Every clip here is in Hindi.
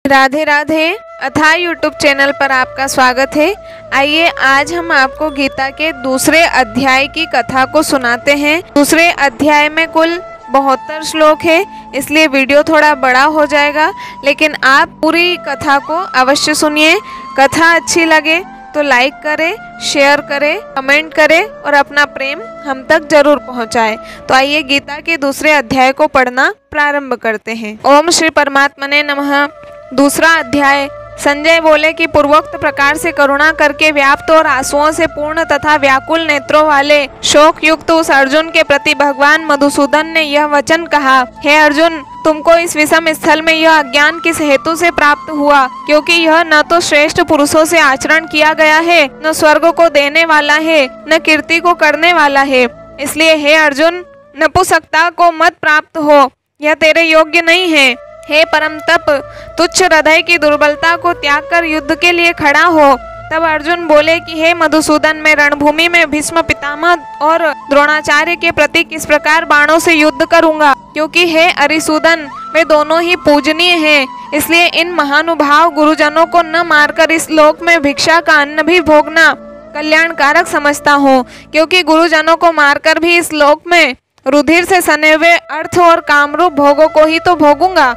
राधे राधे अथा यूट्यूब चैनल पर आपका स्वागत है। आइए आज हम आपको गीता के दूसरे अध्याय की कथा को सुनाते हैं। दूसरे अध्याय में कुल 72 श्लोक है, इसलिए वीडियो थोड़ा बड़ा हो जाएगा, लेकिन आप पूरी कथा को अवश्य सुनिए। कथा अच्छी लगे तो लाइक करें, शेयर करें, कमेंट करें और अपना प्रेम हम तक जरूर पहुंचाएं। तो आइए गीता के दूसरे अध्याय को पढ़ना प्रारंभ करते हैं। ओम श्री परमात्मने नमः। दूसरा अध्याय। संजय बोले कि पूर्वोक्त प्रकार से करुणा करके व्याप्त और आंसुओं से पूर्ण तथा व्याकुल नेत्रों वाले शोक युक्त उस अर्जुन के प्रति भगवान मधुसूदन ने यह वचन कहा, हे अर्जुन, तुमको इस विषम स्थल में यह अज्ञान किस हेतु से प्राप्त हुआ? क्योंकि यह न तो श्रेष्ठ पुरुषों से आचरण किया गया है, न स्वर्ग को देने वाला है, न कीर्ति को करने वाला है। इसलिए हे अर्जुन, नपुंसकता को मत प्राप्त हो, यह तेरे योग्य नहीं है। हे परम तप, तुच्छ हृदय की दुर्बलता को त्याग कर युद्ध के लिए खड़ा हो। तब अर्जुन बोले कि हे मधुसूदन, मैं रणभूमि में भीष्म पितामह और द्रोणाचार्य के प्रति किस प्रकार बाणों से युद्ध करूंगा? क्योंकि हे अरिसूदन, वे दोनों ही पूजनीय हैं, इसलिए इन महानुभाव गुरुजनों को न मारकर इस लोक में भिक्षा का अन्न भी भोगना कल्याणकारक समझता हूँ। क्योंकि गुरुजनों को मारकर भी इस लोक में रुधिर से सने हुए अर्थ और कामरूप भोगों को ही तो भोगूंगा।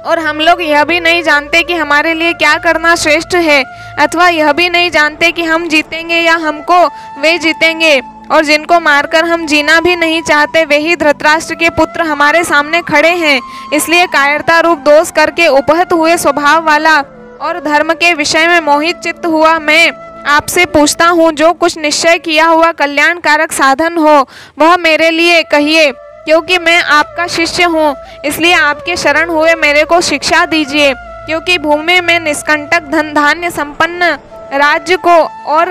और हम लोग यह भी नहीं जानते कि हमारे लिए क्या करना श्रेष्ठ है, अथवा यह भी नहीं जानते कि हम जीतेंगे या हमको वे जीतेंगे। और जिनको मारकर हम जीना भी नहीं चाहते, वे ही धृतराष्ट्र के पुत्र हमारे सामने खड़े हैं। इसलिए कायरता रूप दोष करके उपहत हुए स्वभाव वाला और धर्म के विषय में मोहित चित्त हुआ मैं आपसे पूछता हूँ, जो कुछ निश्चय किया हुआ कल्याणकारक साधन हो वह मेरे लिए कहिए। क्योंकि मैं आपका शिष्य हूँ, इसलिए आपके शरण हुए मेरे को शिक्षा दीजिए। क्योंकि भूमि में निष्कंटक धन धान्य संपन्न राज्य को और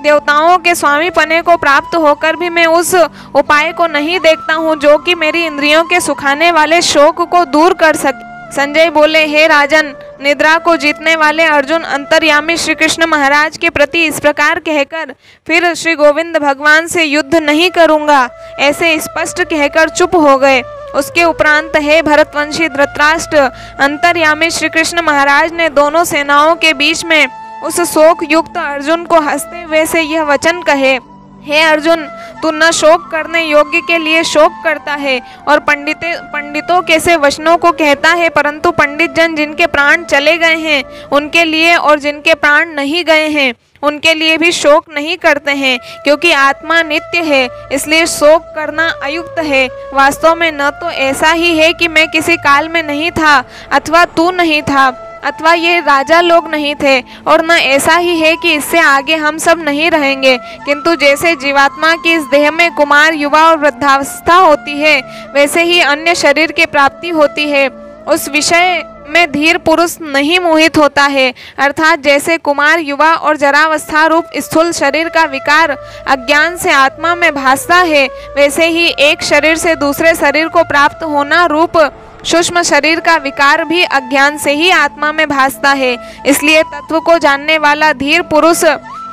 देवताओं के स्वामी पने को प्राप्त होकर भी मैं उस उपाय को नहीं देखता हूँ जो कि मेरी इंद्रियों के सुखाने वाले शोक को दूर कर सके। संजय बोले, हे राजन, निद्रा को जीतने वाले अर्जुन अंतर्यामी श्री कृष्ण महाराज के प्रति इस प्रकार कहकर फिर श्री गोविंद भगवान से युद्ध नहीं करूंगा, ऐसे स्पष्ट कहकर चुप हो गए। उसके उपरांत हे भरतवंशी धृतराष्ट्र, अंतर्यामी श्री कृष्ण महाराज ने दोनों सेनाओं के बीच में उस शोक युक्त अर्जुन को हंसते हुए से यह वचन कहे, हे अर्जुन, तू न शोक करने योग्य के लिए शोक करता है और पंडितों के से वचनों को कहता है, परंतु पंडित जन जिनके प्राण चले गए हैं उनके लिए और जिनके प्राण नहीं गए हैं उनके लिए भी शोक नहीं करते हैं। क्योंकि आत्मा नित्य है, इसलिए शोक करना अयुक्त है। वास्तव में न तो ऐसा ही है कि मैं किसी काल में नहीं था, अथवा तू नहीं था, अथवा ये राजा लोग नहीं थे, और न ऐसा ही है कि इससे आगे हम सब नहीं रहेंगे। किंतु जैसे जीवात्मा की इस देह में कुमार, युवा और वृद्धावस्था होती है, वैसे ही अन्य शरीर की प्राप्ति होती है। उस विषय में धीर पुरुष नहीं मोहित होता है। अर्थात जैसे कुमार, युवा और जरावस्था रूप स्थूल शरीर का विकार अज्ञान से आत्मा में भासता है, वैसे ही एक शरीर से दूसरे शरीर को प्राप्त होना रूप सूक्ष्म शरीर का विकार भी अज्ञान से ही आत्मा में भासता है। इसलिए तत्व को जानने वाला धीर पुरुष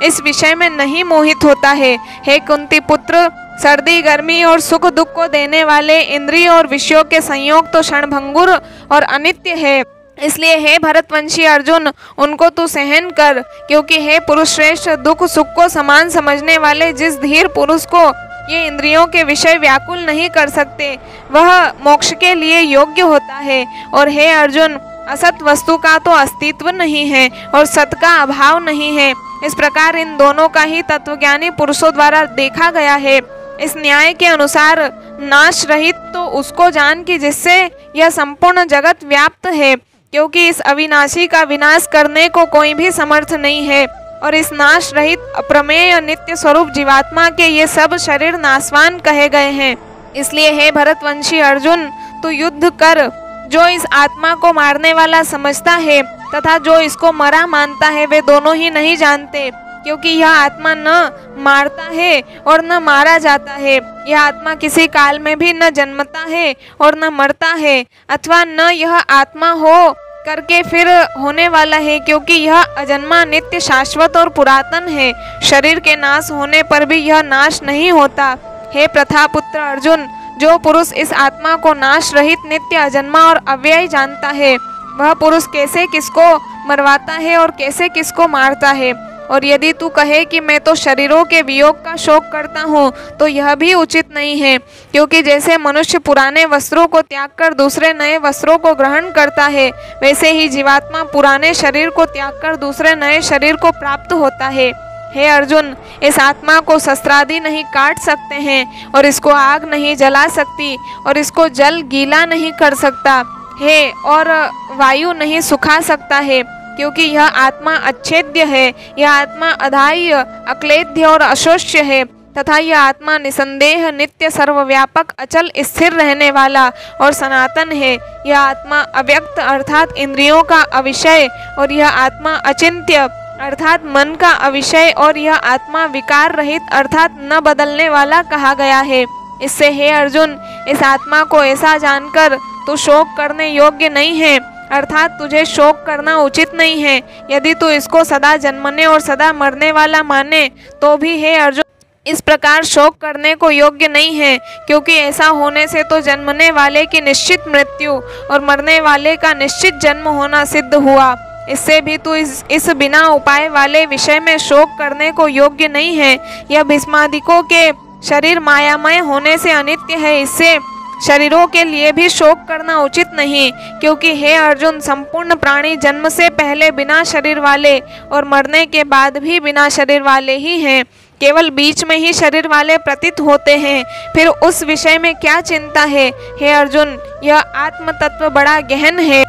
इस विषय में नहीं मोहित होता है। हे कुंती पुत्र, सर्दी गर्मी और सुख दुख को देने वाले इंद्रिय और विषयों के संयोग तो क्षणभंगुर और अनित्य है। इसलिए हे भरतवंशी अर्जुन, उनको तू सहन कर। क्योंकि हे पुरुष श्रेष्ठ, दुख सुख को समान समझने वाले जिस धीर पुरुष को ये इंद्रियों के विषय व्याकुल नहीं कर सकते, वह मोक्ष के लिए योग्य होता है। और हे अर्जुन, असत वस्तु का तो अस्तित्व नहीं है और सत का अभाव नहीं है। इस प्रकार इन दोनों का ही तत्वज्ञानी पुरुषों द्वारा देखा गया है। इस न्याय के अनुसार नाश रहित तो उसको जान कि जिससे यह संपूर्ण जगत व्याप्त है। क्योंकि इस अविनाशी का विनाश करने को कोई भी समर्थ नहीं है, और इस नाश रहित अप्रमेय नित्य स्वरूप जीवात्मा के ये सब शरीर नाशवान कहे गए हैं। इसलिए हे भरतवंशी अर्जुन, तू युद्ध कर। जो इस आत्मा को मारने वाला समझता है तथा जो इसको मरा मानता है, वे दोनों ही नहीं जानते। क्योंकि यह आत्मा न मारता है और न मारा जाता है। यह आत्मा किसी काल में भी न जन्मता है और न मरता है, अथवा न यह आत्मा हो करके फिर होने वाला है। क्योंकि यह अजन्मा, नित्य, शाश्वत और पुरातन है। शरीर के नाश होने पर भी यह नाश नहीं होता। हे प्रथापुत्र अर्जुन, जो पुरुष इस आत्मा को नाश रहित, नित्य, अजन्मा और अव्यय जानता है, वह पुरुष कैसे किसको मरवाता है और कैसे किसको मारता है। और यदि तू कहे कि मैं तो शरीरों के वियोग का शोक करता हूँ, तो यह भी उचित नहीं है, क्योंकि जैसे मनुष्य पुराने वस्त्रों को त्याग कर दूसरे नए वस्त्रों को ग्रहण करता है, वैसे ही जीवात्मा पुराने शरीर को त्याग कर दूसरे नए शरीर को प्राप्त होता है। हे अर्जुन, इस आत्मा को शस्त्रादि नहीं काट सकते हैं, और इसको आग नहीं जला सकती, और इसको जल गीला नहीं कर सकता है, और वायु नहीं सुखा सकता है, क्योंकि यह आत्मा अच्छेद्य है। यह आत्मा अधाह्य, अक्लेद्य और अशोष्य है, तथा यह आत्मा निसंदेह नित्य सर्वव्यापक अचल स्थिर रहने वाला और सनातन है। यह आत्मा अव्यक्त अर्थात इंद्रियों का अविषय, और यह आत्मा अचिंत्य अर्थात मन का अविषय, और यह आत्मा विकार रहित अर्थात न बदलने वाला कहा गया है। इससे हे अर्जुन, इस आत्मा को ऐसा जानकर तू शोक करने योग्य नहीं है, अर्थात तुझे शोक करना उचित नहीं है। यदि तू इसको सदा जन्मने और सदा मरने वाला माने, तो भी हे अर्जुन, इस प्रकार शोक करने को योग्य नहीं है, क्योंकि ऐसा होने से तो जन्मने वाले की निश्चित मृत्यु और मरने वाले का निश्चित जन्म होना सिद्ध हुआ। इससे भी तू इस बिना उपाय वाले विषय में शोक करने को योग्य नहीं है। यह भीष्मादिकों के शरीर मायामय होने से अनित्य है, इससे शरीरों के लिए भी शोक करना उचित नहीं, क्योंकि हे अर्जुन, संपूर्ण प्राणी जन्म से पहले बिना शरीर वाले और मरने के बाद भी बिना शरीर वाले ही हैं। केवल बीच में ही शरीर वाले प्रतीत होते हैं, फिर उस विषय में क्या चिंता है। हे अर्जुन, यह आत्म तत्व बड़ा गहन है,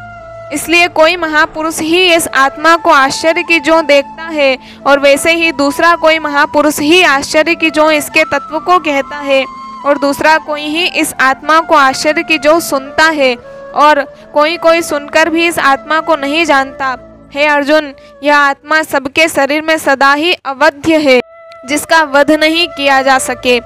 इसलिए कोई महापुरुष ही इस आत्मा को आश्चर्य की ज्यों देखता है, और वैसे ही दूसरा कोई महापुरुष ही आश्चर्य की ज्यों इसके तत्व को कहता है, और दूसरा कोई ही इस आत्मा को आश्चर्य की ज्यों सुनता है, और कोई सुनकर भी इस आत्मा को नहीं जानता। हे अर्जुन, यह आत्मा सबके शरीर में सदा ही अवध्य है, जिसका वध नहीं किया जा सके।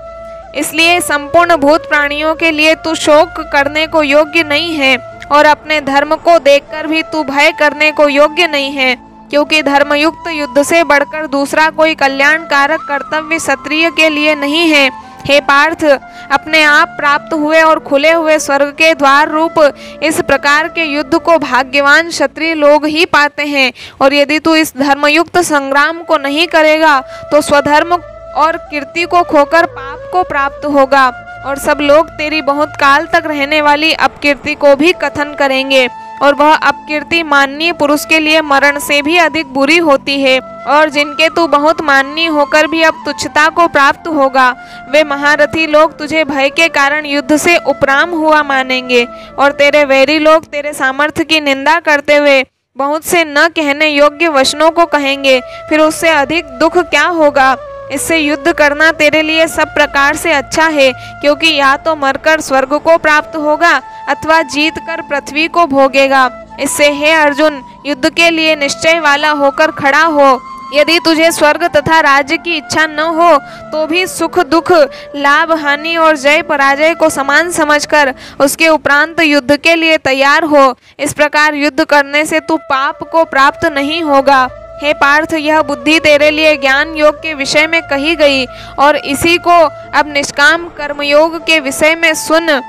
इसलिए संपूर्ण भूत प्राणियों के लिए तू शोक करने को योग्य नहीं है, और अपने धर्म को देखकर भी तू भय करने को योग्य नहीं है, क्योंकि धर्मयुक्त युद्ध से बढ़कर दूसरा कोई कल्याणकारक कर्तव्य क्षत्रिय के लिए नहीं है। हे पार्थ, अपने आप प्राप्त हुए और खुले हुए स्वर्ग के द्वार रूप इस प्रकार के युद्ध को भाग्यवान क्षत्रिय लोग ही पाते हैं, और यदि तू इस धर्मयुक्त संग्राम को नहीं करेगा, तो स्वधर्म और कीर्ति को खोकर पाप को प्राप्त होगा, और सब लोग तेरी बहुत काल तक रहने वाली अपकीर्ति को भी कथन करेंगे, और वह अपकीर्ति माननीय पुरुष के लिए मरण से भी अधिक बुरी होती है, और जिनके तू बहुत माननीय होकर भी अब तुच्छता को प्राप्त होगा, वे महारथी लोग तुझे भय के कारण युद्ध से उपराम हुआ मानेंगे, और तेरे वैरी लोग तेरे सामर्थ्य की निंदा करते हुए बहुत से न कहने योग्य वचनों को कहेंगे। फिर उससे अधिक दुख क्या होगा। इससे युद्ध करना तेरे लिए सब प्रकार से अच्छा है, क्योंकि या तो मरकर स्वर्ग को प्राप्त होगा अथवा जीत कर पृथ्वी को भोगेगा। इससे हे अर्जुन, युद्ध के लिए निश्चय वाला होकर खड़ा हो। यदि तुझे स्वर्ग तथा राज्य की इच्छा न हो, तो भी सुख दुख, लाभ हानि और जय पराजय को समान समझकर उसके उपरांत युद्ध के लिए तैयार हो। इस प्रकार युद्ध करने से तू पाप को प्राप्त नहीं होगा। हे पार्थ, यह बुद्धि तेरे लिए ज्ञान योग के विषय में कही गई, और इसी को अब निष्काम कर्मयोग के विषय में सुन।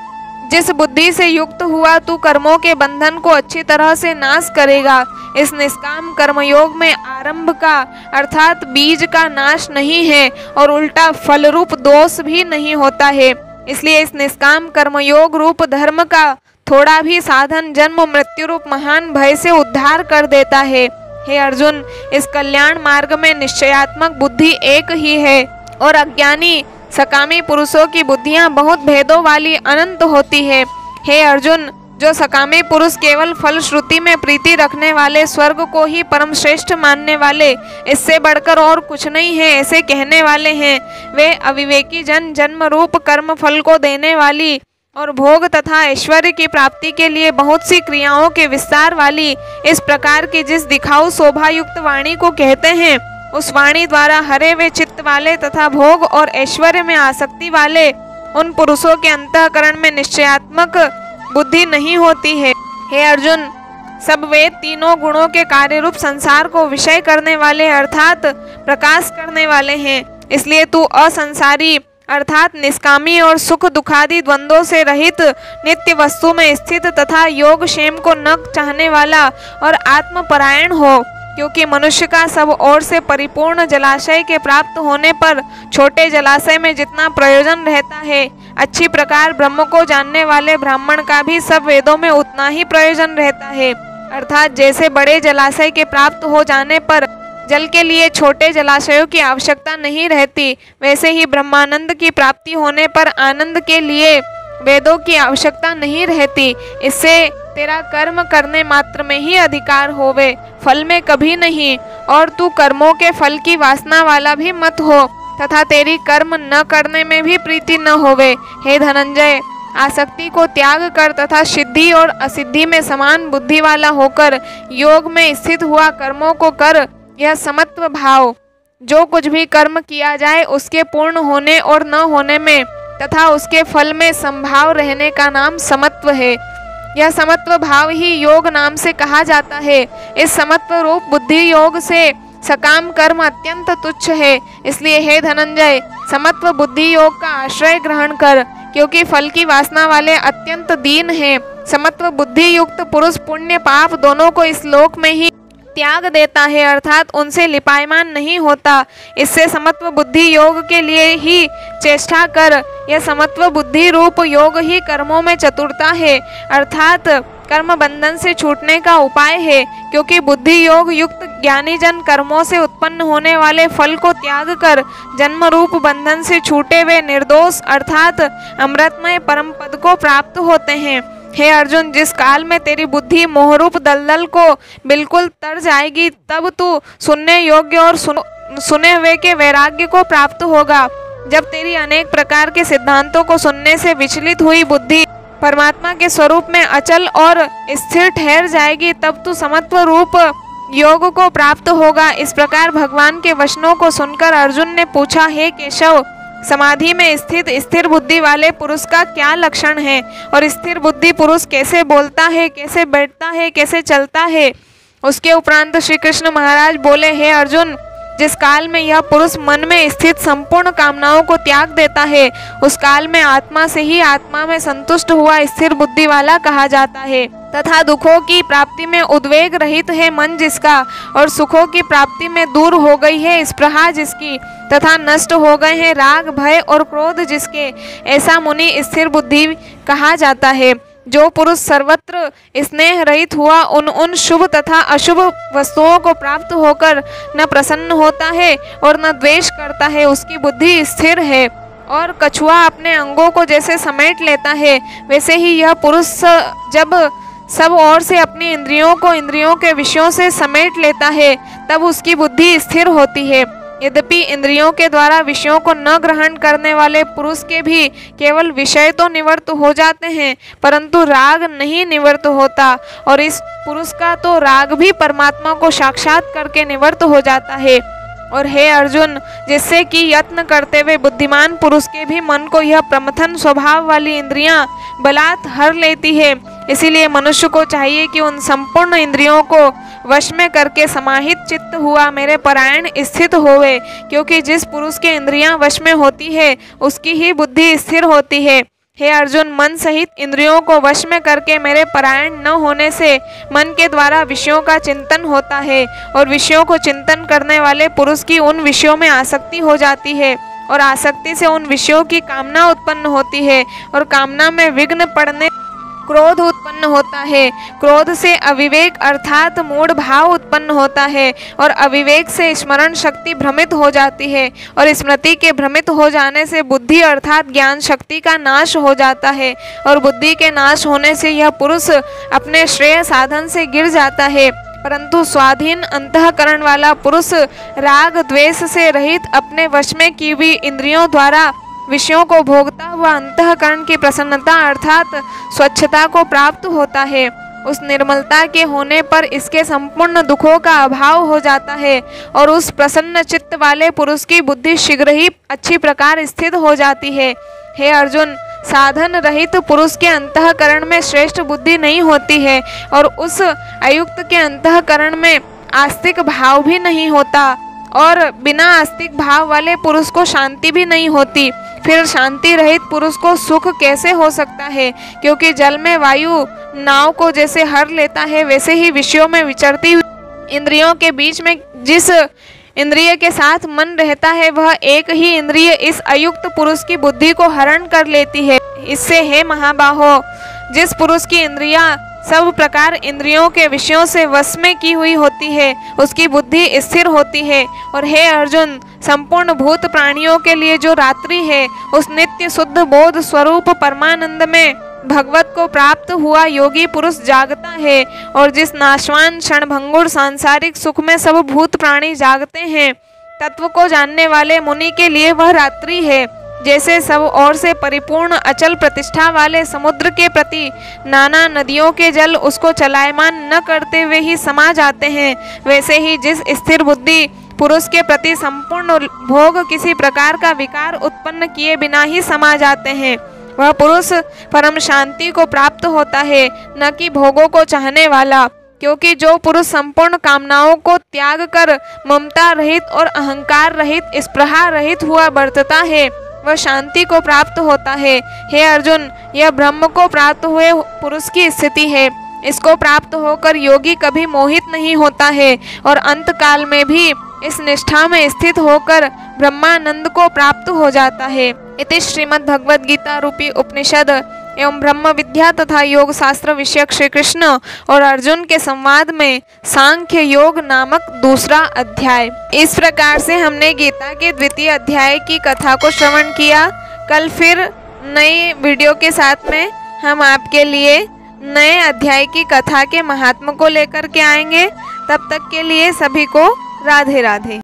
जिस बुद्धि से युक्त हुआ तू कर्मों के बंधन को अच्छी तरह से नाश करेगा। इस निष्काम कर्मयोग में आरंभ का अर्थात बीज का नाश नहीं है, और उल्टा फल रूप दोष भी नहीं होता है। इसलिए इस निष्काम कर्मयोग रूप धर्म का थोड़ा भी साधन जन्म मृत्यु रूप महान भय से उद्धार कर देता है। हे अर्जुन, इस कल्याण मार्ग में निश्चयात्मक बुद्धि एक ही है, और अज्ञानी सकामी पुरुषों की बुद्धियां बहुत भेदों वाली अनंत होती है। हे अर्जुन, जो सकामी पुरुष केवल फल श्रुति में प्रीति रखने वाले, स्वर्ग को ही परम श्रेष्ठ मानने वाले, इससे बढ़कर और कुछ नहीं है ऐसे कहने वाले हैं, वे अविवेकी जन जन्म रूप कर्म फल को देने वाली और भोग तथा ऐश्वर्य की प्राप्ति के लिए बहुत सी क्रियाओं के विस्तार वाली इस प्रकार की जिस दिखाऊ शोभा युक्त वाणी को कहते हैं, उस वाणी द्वारा हरे हुए चित्त वाले तथा भोग और ऐश्वर्य में आसक्ति वाले उन पुरुषों के अंतःकरण में निश्चयात्मक बुद्धि नहीं होती है। हे अर्जुन, सब वेद तीनों गुणों के कार्य रूप संसार को विषय करने वाले अर्थात प्रकाश करने वाले हैं। इसलिए तू असंसारी अर्थात निष्कामी और सुख दुखादि द्वंद्वों से रहित, नित्य वस्तु में स्थित तथा योग क्षेम को न चाहने वाला और आत्मपरायण हो। क्योंकि मनुष्य का सब ओर से परिपूर्ण जलाशय के प्राप्त होने पर छोटे जलाशय में जितना प्रयोजन रहता है, अच्छी प्रकार ब्रह्म को जानने वाले ब्राह्मण का भी सब वेदों में उतना ही प्रयोजन रहता है। अर्थात जैसे बड़े जलाशय के प्राप्त हो जाने पर जल के लिए छोटे जलाशयों की आवश्यकता नहीं रहती, वैसे ही ब्रह्मानंद की प्राप्ति होने पर आनंद के लिए वेदों की आवश्यकता नहीं रहती। इससे तेरा कर्म करने मात्र में ही अधिकार होवे, फल में कभी नहीं। और तू कर्मों के फल की वासना वाला भी मत हो तथा तेरी कर्म न करने में भी प्रीति न होवे। हे धनंजय, आसक्ति को त्याग कर तथा सिद्धि और असिद्धि में समान बुद्धि वाला होकर योग में स्थित हुआ कर्मों को कर। यह समत्व भाव, जो कुछ भी कर्म किया जाए उसके पूर्ण होने और न होने में तथा उसके फल में संभाव रहने का नाम समत्व है। यह समत्व भाव ही योग नाम से कहा जाता है। इस समत्व रूप बुद्धि योग से सकाम कर्म अत्यंत तुच्छ है। इसलिए हे धनंजय, समत्व बुद्धि योग का आश्रय ग्रहण कर, क्योंकि फल की वासना वाले अत्यंत दीन हैं। समत्व बुद्धि युक्त पुरुष पुण्य पाप दोनों को इस लोक में ही त्याग देता है, अर्थात उनसे लिपायमान नहीं होता। इससे समत्व बुद्धि योग के लिए ही चेष्टा कर। यह समत्व बुद्धि रूप योग ही कर्मों में चतुरता है, अर्थात कर्म बंधन से छूटने का उपाय है। क्योंकि बुद्धि योग युक्त ज्ञानी जन कर्मों से उत्पन्न होने वाले फल को त्याग कर जन्म रूप बंधन से छूटे हुए निर्दोष अर्थात अमृतमय परम पद को प्राप्त होते हैं। हे अर्जुन, जिस काल में तेरी बुद्धि मोहरूप दलदल को बिल्कुल तर जाएगी, तब तू सुनने योग्य और सुने हुए के वैराग्य को प्राप्त होगा। जब तेरी अनेक प्रकार के सिद्धांतों को सुनने से विचलित हुई बुद्धि परमात्मा के स्वरूप में अचल और स्थिर ठहर जाएगी, तब तू समत्व रूप योग को प्राप्त होगा। इस प्रकार भगवान के वचनों को सुनकर अर्जुन ने पूछा, हे केशव, समाधि में स्थित स्थिर बुद्धि वाले पुरुष का क्या लक्षण है और स्थिर बुद्धि पुरुष कैसे बोलता है, कैसे बैठता है, कैसे चलता है? उसके उपरांत श्री कृष्ण महाराज बोले, हे अर्जुन, जिस काल में यह पुरुष मन में स्थित संपूर्ण कामनाओं को त्याग देता है, उस काल में आत्मा से ही आत्मा में संतुष्ट हुआ स्थिर बुद्धि वाला कहा जाता है। तथा दुखों की प्राप्ति में उद्वेग रहित है मन जिसका, और सुखों की प्राप्ति में दूर हो गई है स्पृहा जिसकी, तथा नष्ट हो गए हैं राग भय और क्रोध जिसके, ऐसा मुनि स्थिर बुद्धि कहा जाता है। जो पुरुष सर्वत्र स्नेह रहित हुआ उन शुभ तथा अशुभ वस्तुओं को प्राप्त होकर न प्रसन्न होता है और न द्वेष करता है, उसकी बुद्धि स्थिर है। और कछुआ अपने अंगों को जैसे समेट लेता है, वैसे ही यह पुरुष जब सब ओर से अपनी इंद्रियों को इंद्रियों के विषयों से समेट लेता है, तब उसकी बुद्धि स्थिर होती है। यद्यपि इंद्रियों के द्वारा विषयों को न ग्रहण करने वाले पुरुष के भी केवल विषय तो निवृत्त हो जाते हैं, परंतु राग नहीं निवृत्त होता, और इस पुरुष का तो राग भी परमात्मा को साक्षात करके निवृत्त हो जाता है। और हे अर्जुन, जिससे कि यत्न करते हुए बुद्धिमान पुरुष के भी मन को यह प्रमथन स्वभाव वाली इंद्रियां बलात् हर लेती है। इसीलिए मनुष्य को चाहिए कि उन संपूर्ण इंद्रियों को वश में करके समाहित चित्त हुआ मेरे परायण स्थित होवे, क्योंकि जिस पुरुष के इंद्रियां वश में होती है उसकी ही बुद्धि स्थिर होती है। हे अर्जुन, मन सहित इंद्रियों को वश में करके मेरे परायण न होने से मन के द्वारा विषयों का चिंतन होता है, और विषयों को चिंतन करने वाले पुरुष की उन विषयों में आसक्ति हो जाती है, और आसक्ति से उन विषयों की कामना उत्पन्न होती है, और कामना में विघ्न पड़ने क्रोध उत्पन्न होता है। क्रोध से अविवेक अर्थात मूढ़ भाव उत्पन्न होता है, और अविवेक से स्मरण शक्ति भ्रमित हो जाती है, और स्मृति के भ्रमित हो जाने से बुद्धि अर्थात ज्ञान शक्ति का नाश हो जाता है, और बुद्धि के नाश होने से यह पुरुष अपने श्रेय साधन से गिर जाता है। परंतु स्वाधीन अंतःकरण वाला पुरुष राग द्वेष से रहित अपने वश में की हुई इंद्रियों द्वारा विषयों को भोगता हुआ अंतःकरण की प्रसन्नता अर्थात स्वच्छता को प्राप्त होता है। उस निर्मलता के होने पर इसके संपूर्ण दुखों का अभाव हो जाता है, और उस प्रसन्न चित्त वाले पुरुष की बुद्धि शीघ्र ही अच्छी प्रकार स्थित हो जाती है। हे अर्जुन, साधन रहित पुरुष के अंतःकरण में श्रेष्ठ बुद्धि नहीं होती है, और उस अयुक्त के अंतःकरण में आस्तिक भाव भी नहीं होता, और बिना आस्तिक भाव वाले पुरुष को शांति भी नहीं होती। फिर शांति रहित पुरुष को सुख कैसे हो सकता है? क्योंकि जल में वायु नाव को जैसे हर लेता है, वैसे ही विषयों में विचरती हुई इंद्रियों के बीच में जिस इंद्रिय के साथ मन रहता है, वह एक ही इंद्रिय इस अयुक्त पुरुष की बुद्धि को हरण कर लेती है। इससे हे महाबाहो, जिस पुरुष की इंद्रियां सब प्रकार इंद्रियों के विषयों से वश में की हुई होती है, उसकी बुद्धि स्थिर होती है। और हे अर्जुन, संपूर्ण भूत प्राणियों के लिए जो रात्रि है, उस नित्य शुद्ध बोध स्वरूप परमानंद में भगवत को प्राप्त हुआ योगी पुरुष जागता है। और जिस नाशवान क्षणभंगुर सांसारिक सुख में सब भूत प्राणी जागते हैं, तत्व को जानने वाले मुनि के लिए वह रात्रि है। जैसे सब ओर से परिपूर्ण अचल प्रतिष्ठा वाले समुद्र के प्रति नाना नदियों के जल उसको चलायमान न करते हुए ही समा जाते हैं, वैसे ही जिस स्थिर बुद्धि पुरुष के प्रति संपूर्ण भोग किसी प्रकार का विकार उत्पन्न किए बिना ही समा जाते हैं, वह पुरुष परम शांति को प्राप्त होता है, न कि भोगों को चाहने वाला। क्योंकि जो पुरुष संपूर्ण कामनाओं को त्याग कर ममता रहित और अहंकार रहित, स्पृहा रहित हुआ बरतता है, वह शांति को प्राप्त होता है। हे अर्जुन, यह ब्रह्म को प्राप्त हुए पुरुष की स्थिति है। इसको प्राप्त होकर योगी कभी मोहित नहीं होता है और अंत काल में भी इस निष्ठा में स्थित होकर ब्रह्मानंद को प्राप्त हो जाता है। इति श्रीमद् भगवद गीता रूपी उपनिषद एवं ब्रह्म विद्या तथा योग शास्त्र विषयक श्री कृष्ण और अर्जुन के संवाद में सांख्य योग नामक दूसरा अध्याय। इस प्रकार से हमने गीता के द्वितीय अध्याय की कथा को श्रवण किया। कल फिर नई वीडियो के साथ में हम आपके लिए नए अध्याय की कथा के महात्म को लेकर के आएंगे। तब तक के लिए सभी को राधे राधे।